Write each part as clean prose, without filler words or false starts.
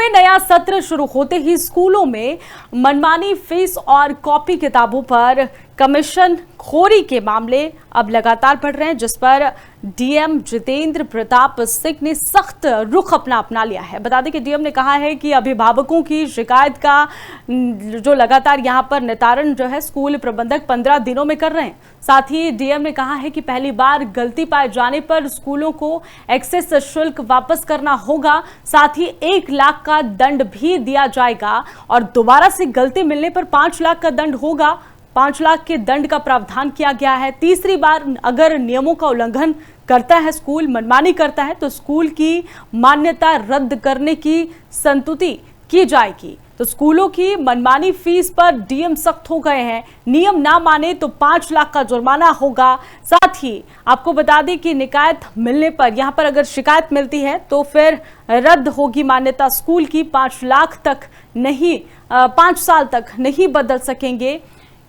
में नया सत्र शुरू होते ही स्कूलों में मनमानी फीस और कॉपी किताबों पर कमीशन खोरी के मामले अब लगातार बढ़ रहे हैं, जिस पर डीएम जितेंद्र प्रताप सिंह ने सख्त रुख अपना लिया है। बता दें कि डीएम ने कहा है कि अभिभावकों की शिकायत का जो लगातार यहां पर निस्तारण जो है स्कूल प्रबंधक 15 दिनों में कर रहे हैं। साथ ही डीएम ने कहा है कि पहली बार गलती पाए जाने पर स्कूलों को एक्सेस शुल्क वापस करना होगा, साथ ही 1 लाख का दंड भी दिया जाएगा और दोबारा से गलती मिलने पर 5 लाख का दंड होगा। 5 लाख के दंड का प्रावधान किया गया है। तीसरी बार अगर नियमों का उल्लंघन करता है स्कूल, मनमानी करता है, तो स्कूल की मान्यता रद्द करने की संस्तुति की जाएगी। तो स्कूलों की मनमानी फीस पर डीएम सख्त हो गए हैं। नियम ना माने तो 5 लाख का जुर्माना होगा। साथ ही आपको बता दें कि शिकायत मिलने पर, यहां पर अगर शिकायत मिलती है तो फिर रद्द होगी मान्यता स्कूल की। 5 लाख तक नहीं, 5 साल तक नहीं बदल सकेंगे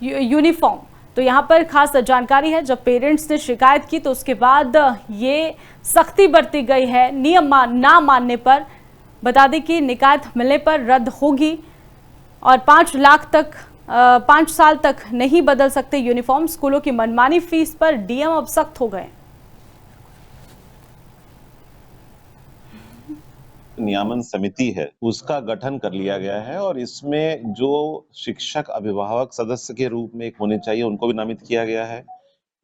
यूनिफॉर्म। तो यहाँ पर खास जानकारी है, जब पेरेंट्स ने शिकायत की तो उसके बाद ये सख्ती बरती गई है। नियम ना मानने पर बता दें कि शिकायत मिलने पर रद्द होगी और 5 लाख तक 5 साल तक नहीं बदल सकते यूनिफॉर्म। स्कूलों की मनमानी फीस पर डीएम अब सख्त हो गए। नियामन समिति है उसका गठन कर लिया गया है और इसमें जो शिक्षक अभिभावक सदस्य के रूप में एक होने चाहिए उनको भी नामित किया गया है।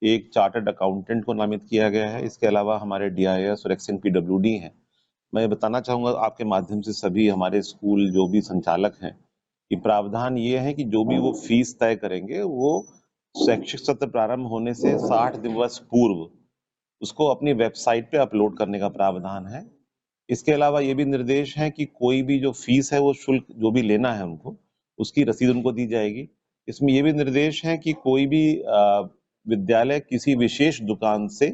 एक चार्टर्ड अकाउंटेंट को नामित किया गया है। इसके अलावा हमारे डीआईएस और एक्सन पीडब्ल्यूडी हैं। मैं बताना चाहूंगा आपके माध्यम से सभी हमारे स्कूल जो भी संचालक हैं कि प्रावधान ये है कि जो भी वो फीस तय करेंगे वो शैक्षिक सत्र प्रारंभ होने से 60 दिवस पूर्व उसको अपनी वेबसाइट पे अपलोड करने का प्रावधान है। इसके अलावा ये भी निर्देश है कि कोई भी जो फीस है वो शुल्क जो भी लेना है उनको, उसकी रसीद उनको दी जाएगी। इसमें ये भी निर्देश है कि कोई भी विद्यालय किसी विशेष दुकान से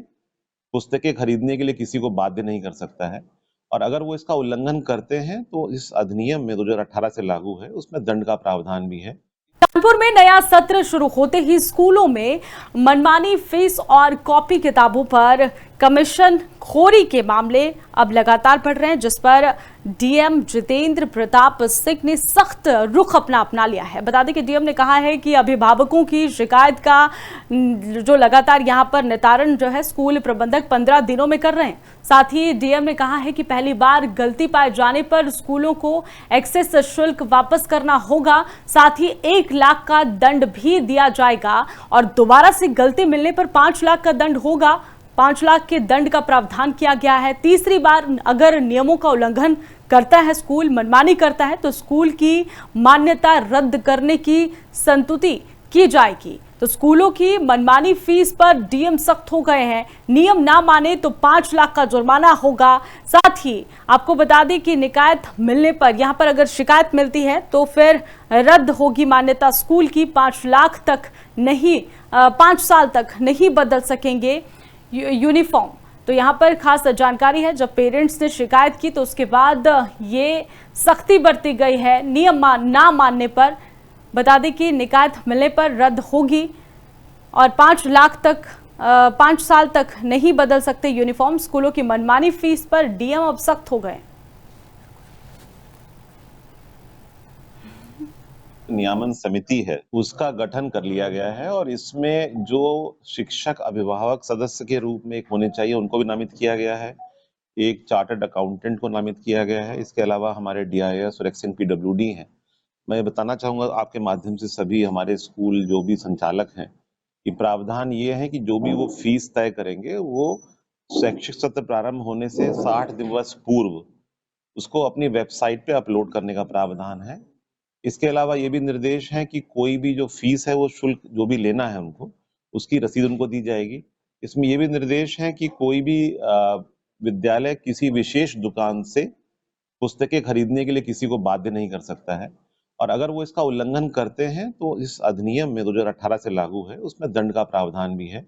पुस्तकें खरीदने के लिए किसी को बाध्य नहीं कर सकता है और अगर वो इसका उल्लंघन करते हैं तो इस अधिनियम में 2018 से लागू है, उसमें दंड का प्रावधान भी है। कानपुर में नया सत्र शुरू होते ही स्कूलों में मनमानी फीस और कॉपी किताबों पर कमीशन खोरी के मामले अब लगातार बढ़ रहे हैं, जिस पर डीएम जितेंद्र प्रताप सिंह ने सख्त रुख अपना लिया है। बता दें कि डीएम ने कहा है कि अभिभावकों की शिकायत का जो लगातार यहां पर निस्तारण जो है स्कूल प्रबंधक 15 दिनों में कर रहे हैं। साथ ही डीएम ने कहा है कि पहली बार गलती पाए जाने पर स्कूलों को एक्सेस शुल्क वापस करना होगा, साथ ही 1 लाख का दंड भी दिया जाएगा और दोबारा से गलती मिलने पर 5 लाख का दंड होगा। 5 लाख के दंड का प्रावधान किया गया है। तीसरी बार अगर नियमों का उल्लंघन करता है स्कूल, मनमानी करता है, तो स्कूल की मान्यता रद्द करने की संस्तुति की जाएगी। तो स्कूलों की मनमानी फीस पर डीएम सख्त हो गए हैं। नियम ना माने तो 5 लाख का जुर्माना होगा। साथ ही आपको बता दें कि शिकायत मिलने पर, यहां पर अगर शिकायत मिलती है तो फिर रद्द होगी मान्यता स्कूल की। 5 लाख तक नहीं, 5 साल तक नहीं बदल सकेंगे यूनिफॉर्म। तो यहाँ पर खास जानकारी है, जब पेरेंट्स ने शिकायत की तो उसके बाद ये सख्ती बरती गई है। नियम ना मानने पर बता दें कि शिकायत मिलने पर रद्द होगी और 5 लाख तक 5 साल तक नहीं बदल सकते यूनिफॉर्म। स्कूलों की मनमानी फीस पर डीएम अब सख्त हो गए। नियामन समिति है उसका गठन कर लिया गया है और इसमें जो शिक्षक अभिभावक सदस्य के रूप में एक होने चाहिए उनको भी नामित किया गया है। एक चार्टर्ड अकाउंटेंट को नामित किया गया है। इसके अलावा हमारे डीआईएस और एक्सन पीडब्ल्यूडी हैं। मैं बताना चाहूंगा आपके माध्यम से सभी हमारे स्कूल जो भी संचालक हैं कि प्रावधान ये है कि जो भी वो फीस तय करेंगे वो शैक्षिक सत्र प्रारंभ होने से 60 दिवस पूर्व उसको अपनी वेबसाइट पे अपलोड करने का प्रावधान है। इसके अलावा ये भी निर्देश है कि कोई भी जो फीस है वो शुल्क जो भी लेना है उनको, उसकी रसीद उनको दी जाएगी। इसमें ये भी निर्देश है कि कोई भी विद्यालय किसी विशेष दुकान से पुस्तकें खरीदने के लिए किसी को बाध्य नहीं कर सकता है और अगर वो इसका उल्लंघन करते हैं तो इस अधिनियम में 2018 से लागू है, उसमें दंड का प्रावधान भी है।